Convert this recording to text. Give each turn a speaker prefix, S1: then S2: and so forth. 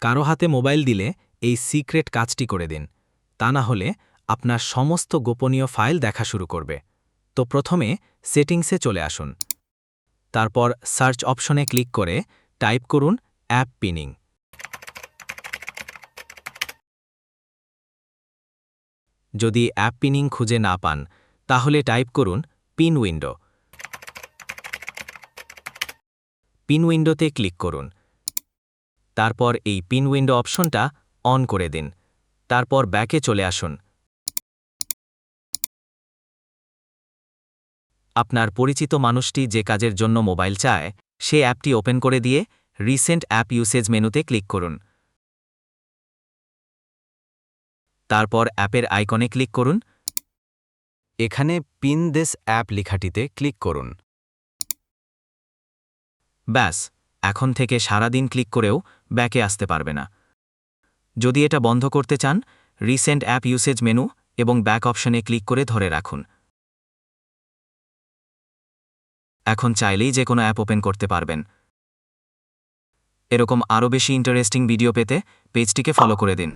S1: কারো হাতে মোবাইল দিলে এই সিক্রেট কাজটি করে দিন, তা না হলে আপনার সমস্ত গোপনীয় ফাইল দেখা শুরু করবে। তো প্রথমে সেটিংসে চলে আসুন। তারপর সার্চ অপশনে ক্লিক করে টাইপ করুন অ্যাপ পিনিং। যদি অ্যাপ পিনিং খুঁজে না পান, তাহলে টাইপ করুন পিন উইন্ডো। পিন উইন্ডোতে ক্লিক করুন। তারপর এই পিন উইন্ডো অপশনটা অন করে দিন। তারপর ব্যাকে চলে আসুন। আপনার পরিচিত মানুষটি যে কাজের জন্য মোবাইল চায়, সে অ্যাপটি ওপেন করে দিয়ে রিসেন্ট অ্যাপ ইউসেজ মেনুতে ক্লিক করুন। তারপর অ্যাপের আইকনে ক্লিক করুন। এখানে পিন দিস অ্যাপ লেখাটিতে ক্লিক করুন। ব্যাস, এখন থেকে সারাদিন ক্লিক করেও ব্যাকে আসতে পারবে না। যদি এটা বন্ধ করতে চান, রিসেন্ট অ্যাপ ইউসেজ মেনু এবং ব্যাক অপশনে ক্লিক করে ধরে রাখুন। এখন চাইলেই যে কোনো অ্যাপ ওপেন করতে পারবেন। এরকম আরও বেশি ইন্টারেস্টিং ভিডিও পেতে পেজটিকে ফলো করে দিন।